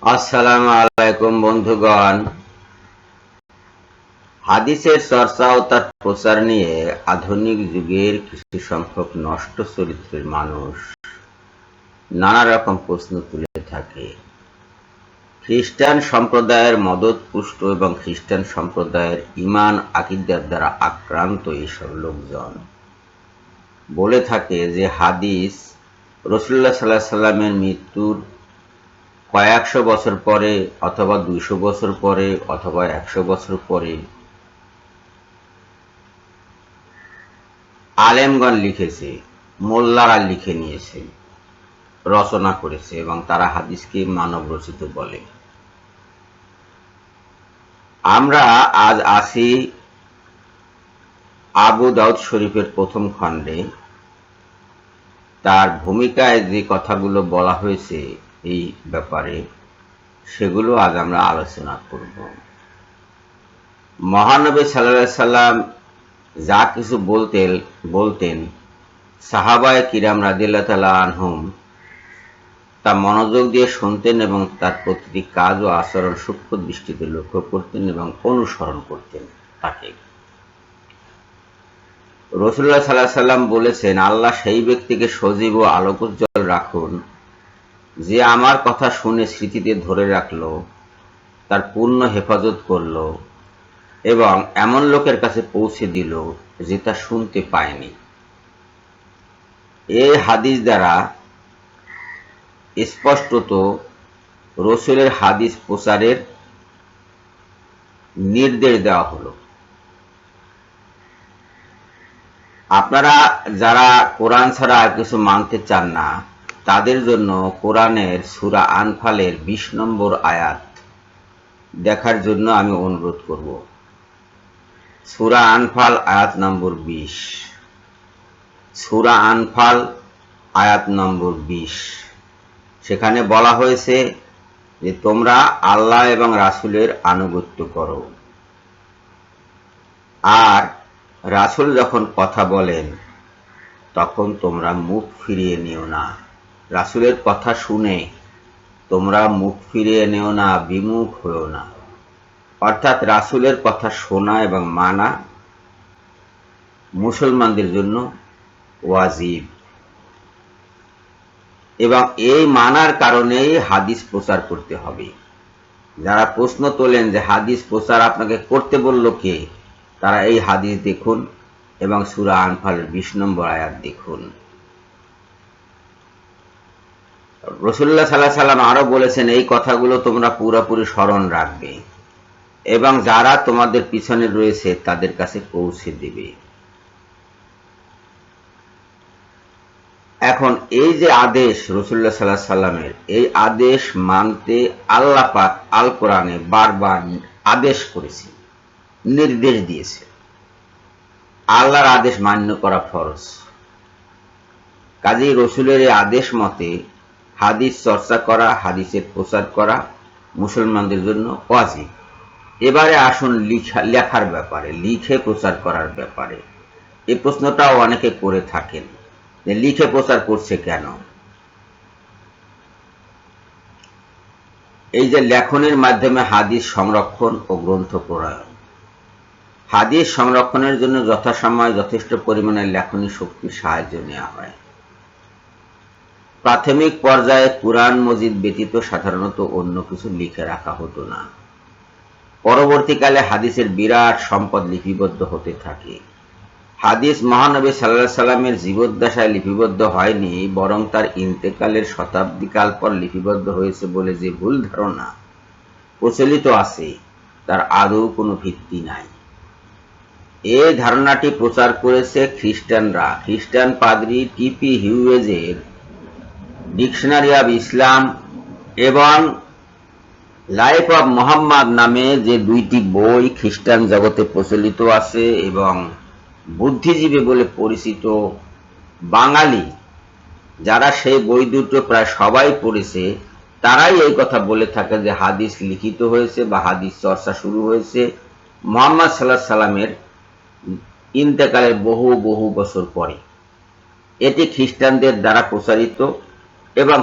আসসালামু আলাইকুম বন্ধুগণ। হাদিসের চর্চা ও তার প্রচার নিয়ে আধুনিক যুগের কিছু সংখ্যক নষ্ট চরিত্রের মানুষ নানা রকম প্রশ্ন তুলে থাকে। খ্রিস্টান সম্প্রদায়ের মদতপুষ্ট এবং খ্রিস্টান সম্প্রদায়ের ঈমান আকীদার দ্বারা আক্রান্ত এইসব লোকজন বলে থাকে যে হাদিস রাসূলুল্লাহ সাল্লাল্লাহু আলাইহি ওয়াসাল্লামের মৃত্যুর কয়েকশো বছর পরে অথবা 200 বছর পরে অথবা 100 বছর পরে আলেমগণ লিখেছে, মোল্লারা লিখে নিয়েছে, রচনা করেছে এবং তারা হাদিসকে মানব রচিত বলে। আমরা আজ আসি আবু দাউদ শরীফের প্রথম খণ্ডে। তার ভূমিকায় যে কথাগুলো বলা হয়েছে এই ব্যাপারে সেগুলো আজ আমরা আলোচনা করব। মহানবী সাল্লাল্লাহু আলাইহি সাল্লাম যা কিছু বলতেন সাহাবায়ে কিরাম রাদিয়াল্লাহু তাআলা আনহুম তা মনোযোগ দিয়ে শুনতেন এবং তার প্রতিটি কাজ ও আচরণ সূক্ষ্ম দৃষ্টিতে লক্ষ্য করতেন এবং অনুসরণ করতেন তাকে। রাসূলুল্লাহ সাল্লাল্লাহু আলাইহি সাল্লাম বলেছেন, আল্লাহ সেই ব্যক্তিকে সজীব ও আলোকোজ্জ্বল রাখুন যে আমার কথা শুনে স্মৃতিতে ধরে রাখল, তার পূর্ণ হেফাজত করল এবং এমন লোকের কাছে পৌঁছে দিল যে তা শুনতে পায়নি। এই হাদিস দ্বারা স্পষ্টত রাসূলের হাদিস প্রচারের নির্দেশ দেওয়া হলো। আপনারা যারা কোরআন ছাড়া আর কিছু মানতে চান না তাদের জন্য কোরআনের সূরা আনফালের 20 নম্বর আয়াত দেখার জন্য আমি অনুরোধ করব। সূরা আনফাল আয়াত নম্বর 20। সূরা আনফাল আয়াত নম্বর 20। সেখানে বলা হয়েছে যে তোমরা আল্লাহ এবং রাসূলের আনুগত্য করো, আর রাসূল যখন কথা বলেন তখন তোমরা মুখ ফিরিয়ে নিও না। রাসূলের কথা শুনে তোমরা মুখ ফিরিয়ে নিও না, বিমুখ হও না। অর্থাৎ রাসূলের কথা শোনা এবং মানা মুসলমানদের জন্য ওয়াজিব এবং এই মানার কারণেই হাদিস প্রচার করতে হবে। যারা প্রশ্ন তোলেন যে হাদিস প্রচার আপনাকে করতে বলল কে, তারা এই হাদিস দেখুন এবং সূরা আনফালের 20 নম্বর আয়াত দেখুন। রাসূলুল্লাহ সাল্লাল্লাহু আলাইহি সাল্লাম আরো বলেছেন, এই কথাগুলো তোমরা পুরোপুরি স্মরণ রাখবে এবং যারা তোমাদের পিছনে রয়েছে তাদের কাছে পৌঁছে দেবে। এখন এই যে আদেশ রাসূলুল্লাহ সাল্লাল্লাহু আলাইহি সাল্লামের, এই আদেশ মানতে আল্লাহ পাক আল কোরআনে বারবার আদেশ করেছে, নির্দেশ দিয়েছে। আল্লাহর আদেশ মান্য করা ফরজ। কাজেই রাসূলের এই আদেশ মতে হাদিস চর্চা করা, হাদিসের প্রচার করা মুসলমানদের জন্য ওয়াজিব। এবারে আসুন লেখার ব্যাপারে, লিখে প্রচার করার ব্যাপারে। এই প্রশ্নটাও অনেকে করে থাকেন যে লিখে প্রচার করছে কেন। এই যে লেখনের মাধ্যমে হাদিস সংরক্ষণ ও গ্রন্থ প্রণয়ন। হাদিস সংরক্ষণের জন্য যথাসময়ে যথেষ্ট পরিমাণে লেখনী শক্তির সাহায্য নেওয়া হয়। প্রাথমিক পর্যায়ে কুরআন মজিদ ব্যতীত সাধারণত অন্য কিছু লিখে রাখা হতো না। পরবর্তীকালে হাদিসের বিরাট সম্পদ লিপিবদ্ধ হতে থাকে। হাদিস মহানবী সাল্লাল্লাহু আলাইহি সাল্লামের জীবদ্দশায় লিপিবদ্ধ হয়নি, বরং তার ইন্তেকালের শতাব্দীকাল পর লিপিবদ্ধ হয়েছে বলে যে ভুল ধারণা প্রচলিত আছে তার আদৌ কোনো ভিত্তি নাই। এই ধারণাটি প্রচার করেছে খ্রিস্টানরা। খ্রিস্টান পাদ্রী টি.পি. হিউজের ডিকশনারি অব ইসলাম এবং লাইফ অব মুহাম্মদ নামে যে দুইটি বই খ্রিস্টান জগতে প্রচলিত আছে এবং বুদ্ধিজীবী বলে পরিচিত বাঙালি যারা সেই বই দুটো প্রায় সবাই পড়েছে, তারাই এই কথা বলে থাকে যে হাদিস লিখিত হয়েছে বা হাদিস চর্চা শুরু হয়েছে মুহাম্মদ সাল্লাল্লাহু আলাইহি সাল্লামের ইন্তেকালের বহু বহু বছর পরে। এটি খ্রিস্টানদের দ্বারা প্রচারিত এবং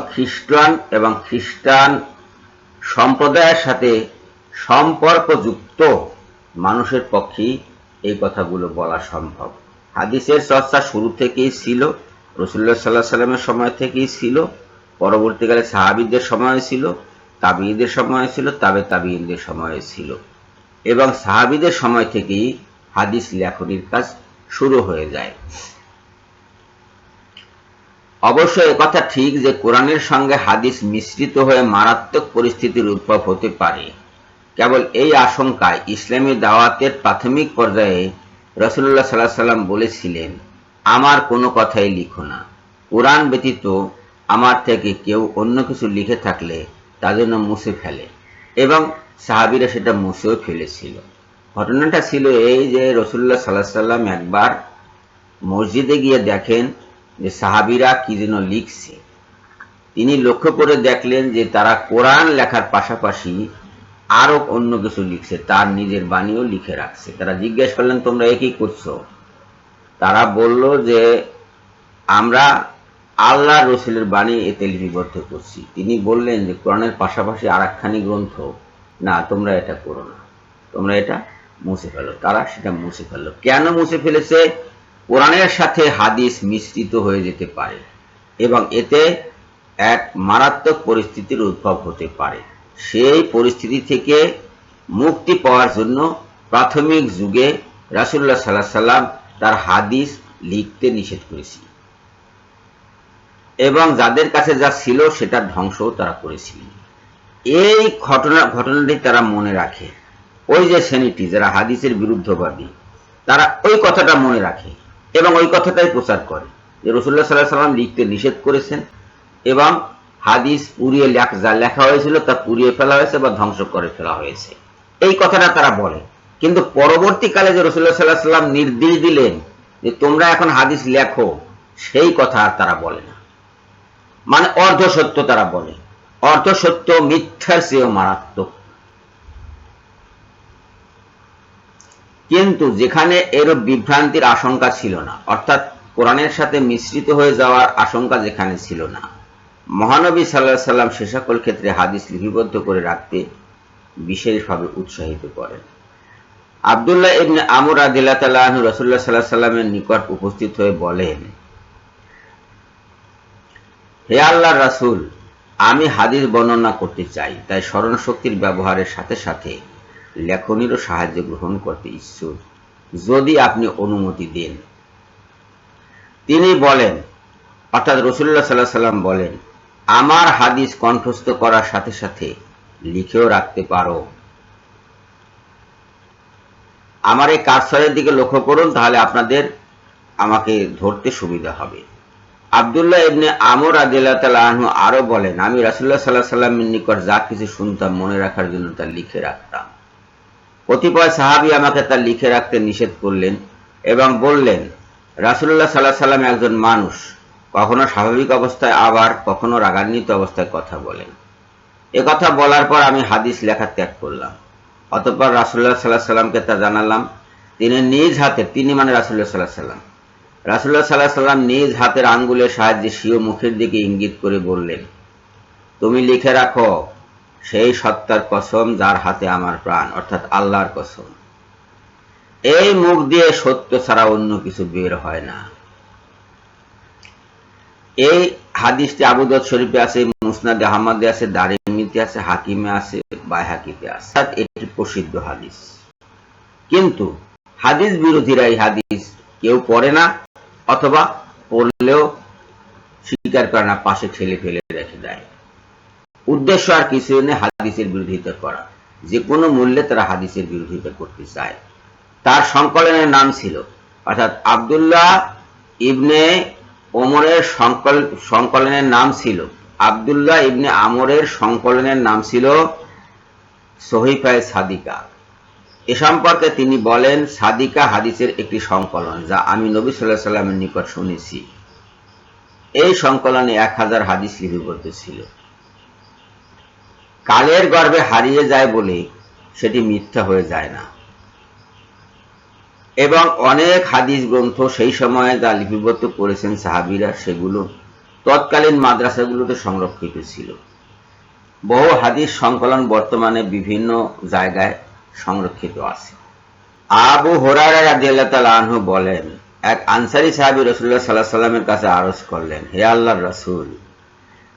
খ্রিস্টান সম্প্রদায়ের সাথে সম্পর্কযুক্ত মানুষের পক্ষেই এই কথাগুলো বলা সম্ভব। হাদিসের চর্চা শুরু থেকেই ছিল, রাসূলুল্লাহ সাল্লাল্লাহু আলাইহি সাল্লামের সময় থেকেই ছিল, পরবর্তীকালে সাহাবীদের সময় ছিল, তাবিঈদের সময় ছিল, তাবিঈদের সময় ছিল, এবং সাহাবীদের সময় থেকেই হাদিস লেখনির কাজ শুরু হয়ে যায়। অবশ্য একথা ঠিক যে কোরআনের সঙ্গে হাদিস মিশ্রিত হয়ে মারাত্মক পরিস্থিতির উদ্ভব হতে পারে। কেবল এই আশঙ্কায় ইসলামী দাওয়াতের প্রাথমিক পর্যায়ে রাসূলুল্লাহ সাল্লাল্লাহু আলাইহি সাল্লাম বলেছিলেন, আমার কোনো কথাই লিখো না। কোরআন ব্যতীত আমার থেকে কেউ অন্য কিছু লিখে থাকলে তা যেন মুছে ফেলে, এবং সাহাবীরা সেটা মুছেও ফেলেছিল। ঘটনাটা ছিল এই যে রাসূলুল্লাহ সাল্লাল্লাহু আলাইহি সাল্লাম একবার মসজিদে গিয়ে দেখেন যে সাহাবীরা কি যেন লিখছে। তিনি লক্ষ্য করে দেখলেন যে তারা কোরআন লেখার পাশাপাশি আরো অন্য কিছু লিখছে, তার নিজের বাণীও লিখে রাখছে। তারা জিজ্ঞেস করলেন, তোমরা এ কি করছো? তারা বলল যে আমরা আল্লাহ রসুলের বাণী এতে লিপিবদ্ধ করছি। তিনি বললেন যে কোরআনের পাশাপাশি আর একখানি গ্রন্থ, না তোমরা এটা করো না, তোমরা এটা মুছে ফেলো। তারা সেটা মুছে ফেললো। কেন মুছে ফেলেছে? কোরআনের সাথে হাদিস মিশ্রিত হয়ে যেতে পারে এবং এতে এক মারাত্মক পরিস্থিতির উদ্ভব হতে পারে। সেই পরিস্থিতি থেকে মুক্তি পাওয়ার জন্য প্রাথমিক যুগে রাসূলুল্লাহ সাল্লাল্লাহু আলাইহি সাল্লাম তার হাদিস লিখতে নিষেধ করেছিল এবং যাদের কাছে যা ছিল সেটা ধ্বংসও তারা করেছিলেন। এই ঘটনাটি তারা মনে রাখে। ওই যে শ্রেণীটি যারা হাদিসের বিরুদ্ধবাদী, তারা ওই কথাটা মনে রাখে এবং ওই কথাটাই প্রচার করে যে রাসূলুল্লাহ সাল্লাল্লাহু আলাইহি সাল্লাম লিখতে নিষেধ করেছেন এবং হাদিস পুড়িয়ে যা লেখা হয়েছিল তা পুড়িয়ে ফেলা হয়েছে বা ধ্বংস করে ফেলা হয়েছে, এই কথাটা তারা বলে। কিন্তু পরবর্তীকালে যে রাসূলুল্লাহ সাল্লাল্লাহু আলাইহি সাল্লাম নির্দেশ দিলেন যে তোমরা এখন হাদিস লেখো, সেই কথা আর তারা বলে না। মানে অর্ধ সত্য তারা বলে। অর্ধ সত্য মিথ্যার চেয়েও মারাত্মক। কিন্তু যেখানে এরূপ বিভ্রান্তির আশঙ্কা ছিল না, অর্থাৎ কোরআনের সাথে মিশ্রিত হয়ে যাওয়ার আশঙ্কা যেখানে ছিল না, মহানবী সাল্লাল্লাহু আলাইহি সাল্লাম সে সকল ক্ষেত্রে হাদিস লিপিবদ্ধ করে রাখতে বিশেষভাবে উৎসাহিত করেন। আব্দুল্লাহ ইবনে আমর রাদিয়াল্লাহু তাআলা আনহু রাসূলুল্লাহ সাল্লাল্লাহু আলাইহি সাল্লামের নিকট উপস্থিত হয়ে বলেন, হে আল্লাহর রাসূল, আমি হাদিস বর্ণনা করতে চাই, তাই স্মরণ শক্তির ব্যবহারের সাথে সাথে লেখনীরও সাহায্য গ্রহণ করতে ইচ্ছুক, যদি আপনি অনুমতি দেন। তিনি বলেন, অর্থাৎ রাসূলুল্লাহ সাল্লাল্লাহু আলাইহি সাল্লাম বলেন, আমার হাদিস কণ্ঠস্থ করার সাথে সাথে লিখেও রাখতে পারো। আমার এই কারসরের দিকে লক্ষ্য করুন, তাহলে আপনাদের আমাকে ধরতে সুবিধা হবে। আব্দুল্লাহ ইবনে আমর রাদিয়াল্লাহু তাআলা আনহু আরো বলেন, আমি রাসূলুল্লাহ সাল্লাল্লাহু আলাইহি সাল্লামের নিকট যা কিছু শুনতাম মনে রাখার জন্য তা লিখে রাখতাম। কতিপয় সাহাবী আমাকে তা লিখে রাখতে নিষেধ করলেন এবং বললেন, রাসূলুল্লাহ সাল্লাল্লাহু আলাইহি সাল্লাম একজন মানুষ, কখনো স্বাভাবিক অবস্থায় আবার কখনো রাগান্বিত অবস্থায় কথা বলেন। এ কথা বলার পর আমি হাদিস লেখা ত্যাগ করলাম। অতঃপর রাসূলুল্লাহ সাল্লাল্লাহু আলাইহি সাল্লামকে তা জানালাম। তিনি নিজ হাতে, তিনি মানে রাসূলুল্লাহ সাল্লাল্লাহু আলাইহি সাল্লাম, রাসূলুল্লাহ সাল্লাল্লাহু আলাইহি সাল্লাম নিজ হাতের আঙ্গুলের সাহায্যে স্বীয় মুখের দিকে ইঙ্গিত করে বললেন, তুমি লিখে রাখো, সেই সত্তার কসম যার হাতে আমার প্রাণ, অর্থাৎ আল্লাহর কসম, এই মুখ দিয়ে সত্য ছাড়া অন্য কিছু বের হয় না। এই হাদিসটি আবু দাউদ শরীফে আছে, মুসনাদ আহমদে আছে, দারিমিতে আছে, হাকিমে আছে, বাইহাকিতে আছে। এটি প্রসিদ্ধ হাদিস। কিন্তু হাদিস বিরোধীরা এই হাদিস কেউ পড়ে না, অথবা পড়লেও স্বীকার করে না, পাশে ঠেলে ফেলে রেখে দেয়। উদ্দেশ্য আর কিছু নেই হাদিসের বিরোধিতা করা। যে কোনো মূল্যে তারা হাদিসের বিরোধিতা করতে চায়। তার সংকলনের নাম ছিল, অর্থাৎ আব্দুল্লাহ ইবনে ওমরের সংকলনের নাম ছিল, আব্দুল্লাহ ইবনে আমরের সংকলনের নাম ছিল সহিফায়ে সাদিকা। এ সম্পর্কে তিনি বলেন, সাদিকা হাদিসের একটি সংকলন যা আমি নবী সাল্লাল্লাহু আলাইহি সাল্লামের নিকট শুনেছি। এই সংকলনে 1000 হাদিস লিপিবদ্ধ ছিল। কালের গর্ভে হারিয়ে যায় বলে সেটি মিথ্যা হয়ে যায় না, এবং অনেক হাদিস গ্রন্থ সেই সময়ে যা লিপিবদ্ধ করেছেন সাহাবীরা, সেগুলো তৎকালীন মাদ্রাসাগুলোতে সংরক্ষিত ছিল। বহু হাদিস সংকলন বর্তমানে বিভিন্ন জায়গায় সংরক্ষিত আছে। আবু হুরায়রা রাদিয়াল্লাহু তাআলা আনহু বলেন, এক আনসারী সাহাবী রাসূলুল্লাহ সাল্লাল্লাহু আলাইহি ওয়াসাল্লামের কাছে আরজ করলেন, হে আল্লাহর রাসূল,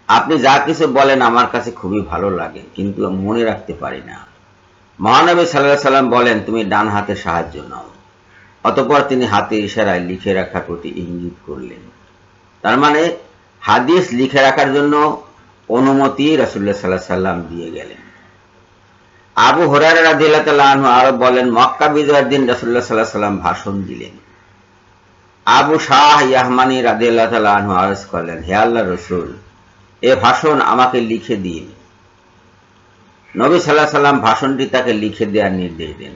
আপনি যা কিছু বলেন আমার কাছে খুবই ভালো লাগে, কিন্তু মনে রাখতে পারি না। মহানবী সাল্লাল্লাহু আলাইহি ওয়াসাল্লাম বলেন, তুমি ডান হাতে সাহায্য নাও। অতঃপর তিনি হাতের ইশারায় লিখে রাখার প্রতি ইঙ্গিত করলেন। তার মানে হাদিস লিখে রাখার জন্য অনুমতি রাসূলুল্লাহ সাল্লাল্লাহু আলাইহি ওয়াসাল্লাম দিয়ে গেলেন। আবু হুরায়রা রাদিয়াল্লাহু তাআলা আনহু আরো বলেন, মক্কা বিজয়ের দিন রাসূলুল্লাহ সাল্লাল্লাহু আলাইহি ওয়াসাল্লাম ভাষণ দিলেন। আবু শাহ ইয়াহমানি রাদিয়াল্লাহু তাআলা আনহু আরজ করলেন, হে আল্লাহর রাসূল, এ ভাষণ আমাকে লিখে দিন। নবী সাল্লাল্লাহু আলাইহি ওয়াসাল্লাম ভাষণটি তাকে লিখে দেওয়ার নির্দেশ দেন।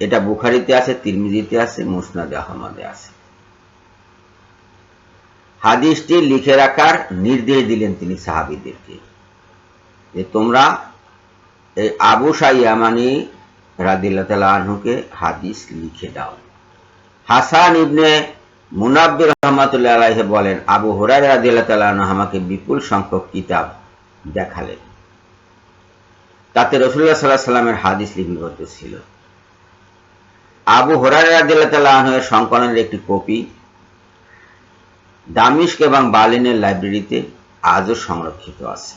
এটা বুখারীতে আছে, তিরমিজিতে আছে, মুসনাদ আহমদে আছে। হাদিসটি লিখে রাখার নির্দেশ দিলেন তিনি সাহাবীদেরকে, যে তোমরা এই আবু শাহ ইয়ামানি রাদিয়াল্লাহু তাআলা আনহুকে হাদিস লিখে দাও। হাসান ইবনে মুনাব্বির রাহমাতুল্লাহ আলাইহি বলেন, আবু হুরায়রা রাদিয়াল্লাহু তাআলা আনহু আমাকে বিপুল সংখ্যক কিতাব দেখালেন, তাতে রাসূলুল্লাহ সাল্লাল্লাহু আলাইহি ওয়াসাল্লামের হাদিস লিপিবদ্ধ ছিল। আবু হুরায়রা রাদিয়াল্লাহু তাআলা আনহু এর সংকলনের একটি কপি দামিশক এবং বার্লিনের লাইব্রেরিতে আজও সংরক্ষিত আছে।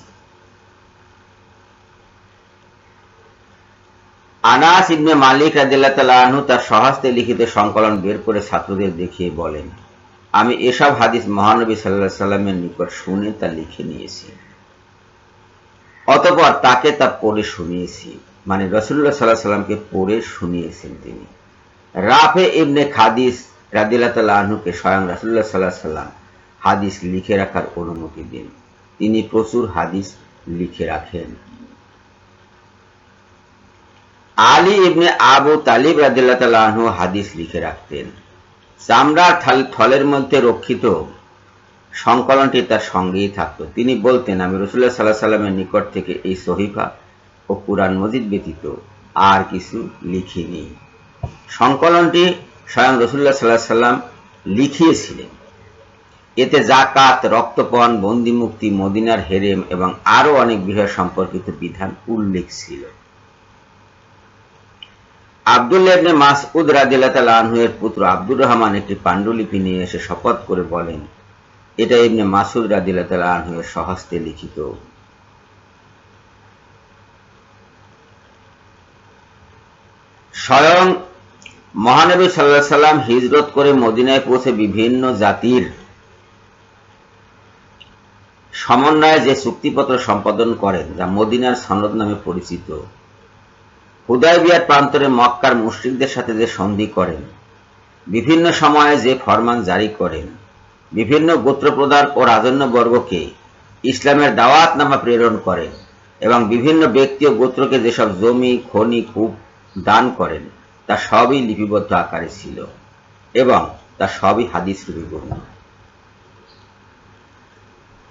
আনাস ইবনে মালিক রাদিয়াল্লাহু তাআলা আনহু তার স্বহস্তে লিখিত সংকলন বের করে ছাত্রদের দেখিয়ে বলেন, আমি এসব হাদিস মহানবী সাল্লাল্লাহু আলাইহি ওয়াসাল্লামের নিকট শুনে তা লিখে নিয়েছি, অতঃপর তাকে তা পড়ে শুনিয়েছি। মানে রাসূলুল্লাহ সাল্লাল্লাহু আলাইহি ওয়াসাল্লামকে পড়ে শুনিয়েছেন তিনি। রাফে ইবনে খাদিস রাদিয়াল্লাহু তাআলা আনহুকে স্বয়ং রাসূলুল্লাহ সাল্লাল্লাহু আলাইহি ওয়াসাল্লাম হাদিস লিখে রাখার অনুমতি দেন। তিনি প্রচুর হাদিস লিখে রাখেন। আলী ইবনে আবু তালিব রাদিয়াল্লাহু তাআলা আনহু হাদিস লিখে রাখতেন। চামড়ার থলের মধ্যে রক্ষিত সংকলনটি তার সঙ্গেই থাকত। তিনি বলতেন, আমি রাসূলুল্লাহ সাল্লাল্লাহু আলাইহি ওয়াসাল্লামের নিকট থেকে এই সহিফা ও কুরআন মজিদ ব্যতীত আর কিছু লিখিনি। সংকলনটি স্বয়ং রাসূলুল্লাহ সাল্লাল্লাহু আলাইহি ওয়াসাল্লাম লিখিয়েছিলেন। এতে যাকাত, রক্তপান, বন্দী মুক্তি, মদিনার হেরেম এবং আরো অনেক বিষয় সম্পর্কিত বিধান উল্লেখ ছিল। আব্দুল্লাহ ইবনে মাসউদ রাদিয়াল্লাহু তাআলা আনহু এর পুত্র আব্দুর রহমান একটি পাণ্ডুলিপি নিয়ে এসে শপথ করে বলেন, এটা ইবনে মাসউদ রাদিয়াল্লাহু তাআলা আনহু এর স্বহস্তে লিখিত। স্বয়ং মহানবী সাল্লাল্লাহু আলাইহি ওয়াসাল্লাম হিজরত করে মদিনায় পৌঁছে বিভিন্ন জাতির সমন্বয়ে যে চুক্তিপত্র সম্পাদন করেন, যা মদিনার সনদ নামে পরিচিত, হুদায়বিয়ার প্রান্তরে মক্কার মুশরিকদের সাথে যে সন্ধি করেন, বিভিন্ন সময়ে যে ফরমান জারি করেন, বিভিন্ন গোত্রপ্রধান ও রাজন্যবর্গকে ইসলামের দাওয়াতনামা প্রেরণ করেন এবং বিভিন্ন ব্যক্তি ও গোত্রকে যেসব জমি, খনি, কূপ দান করেন, তা সবই লিপিবদ্ধ আকারে ছিল এবং তা সবই হাদিস রূপে গণ্য।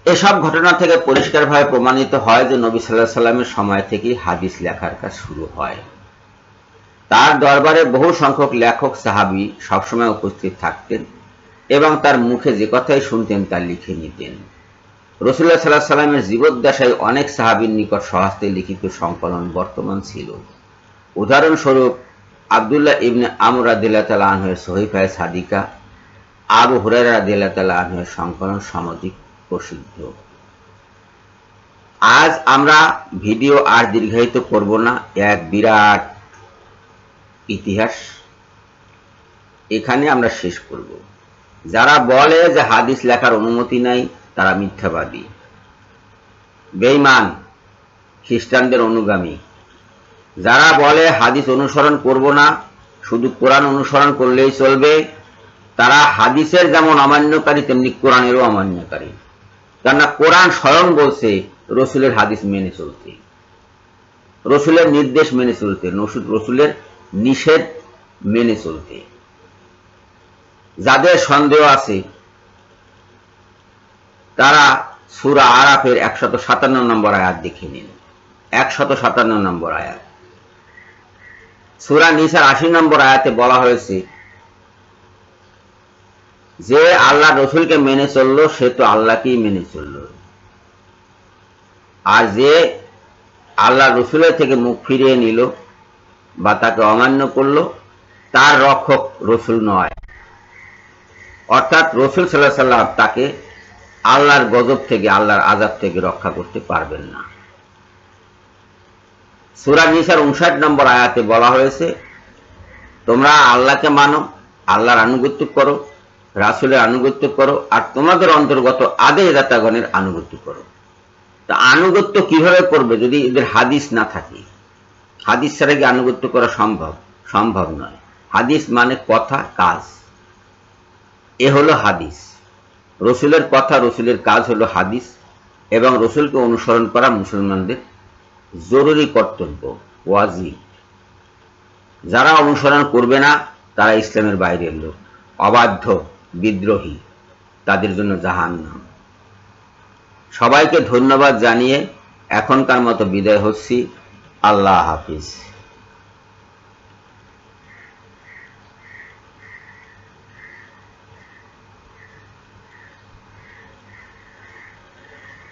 এসব ঘটনা থেকে পরিষ্কারভাবে প্রমাণিত হয় যে নবী সাল্লাল্লাহু আলাইহি ওয়াসাল্লামের সময় থেকেই হাদিস লেখার কাজ শুরু হয়। তার দরবারে বহু সংখ্যক লেখক সাহাবী সবসময় উপস্থিত থাকতেন এবং তার মুখে যে কথাই শুনতেন তা লিখে নিতেন। রাসূলুল্লাহ সাল্লাল্লাহু আলাইহি ওয়াসাল্লামের জীবদ্দশায় অনেক সাহাবীর নিকট স্বহস্তে লিখিত সংকলন বর্তমান ছিল। উদাহরণস্বরূপ আব্দুল্লাহ ইবনে আমর রাদিয়াল্লাহু তাআলা আনহু এর সহিফায়ে সাদিকা, আবু হুরায়রা রাদিয়াল্লাহু তাআলা আনহু এর সংকলন সমধিক প্রসিদ্ধ। আজ আমরা ভিডিও আর দীর্ঘায়িত করব না। এক বিরাট ইতিহাস এখানে আমরা শেষ করব। যারা বলে যে হাদিস লেখার অনুমতি নাই, তারা মিথ্যাবাদী, বেঈমান, খ্রিস্টানদের অনুগামী। যারা বলে হাদিস অনুসরণ করব না, শুধু কোরআন অনুসরণ করলেই চলবে, তারা হাদিসের যেমন অমান্যকারী তেমনি কোরআনেরও অমান্যকারী। কেননা কোরআন স্বয়ং বলছে রসুলের হাদিস মেনে চলতে, রসুলের নির্দেশ মেনে চলতে, রসুলের নিষেধ মেনে চলতে। যাদের সন্দেহ আছে তারা সূরা আরাফের 157 নম্বর আয়াত দেখে নিন। 157 নম্বর আয়াত। সূরা নিসার 80 নম্বর আয়াতে বলা হয়েছে যে আল্লাহ রসুলকে মেনে চললো সে তো আল্লাহকেই মেনে চললো, আর যে আল্লাহ রসুলের থেকে মুখ ফিরিয়ে নিল বা তাকে অমান্য করলো, তার রক্ষক রসুল নয়। অর্থাৎ রসুল সাল্লাল্লাহু আলাইহি ওয়াসাল্লাম তাকে আল্লাহর গজব থেকে, আল্লাহর আযাব থেকে রক্ষা করতে পারবেন না। সূরা নিসার 59 নম্বর আয়াতে বলা হয়েছে, তোমরা আল্লাহকে মানো, আল্লাহর আনুগত্য করো, রাসূলের আনুগত্য করো, আর তোমাদের অন্তর্গত আদেশদাতাগণের আনুগত্য করো। তা আনুগত্য কিভাবে করবে যদি এদের হাদিস না থাকে? হাদিস ছাড়া কি আনুগত্য করা সম্ভব? সম্ভব নয়। হাদিস মানে কথা, কাজ। এ হলো হাদিস। রসুলের কথা, রসুলের কাজ হলো হাদিস, এবং রসুলকে অনুসরণ করা মুসলমানদের জরুরি কর্তব্য, ওয়াজিব। যারা অনুসরণ করবে না তারা ইসলামের বাইরের লোক, অবাধ্য, বিদ্রোহী, তাদের জন্য জাহান্নাম। সবাইকে ধন্যবাদ জানিয়ে এখনকার মতো বিদায় হচ্ছি। আল্লাহ হাফিজ।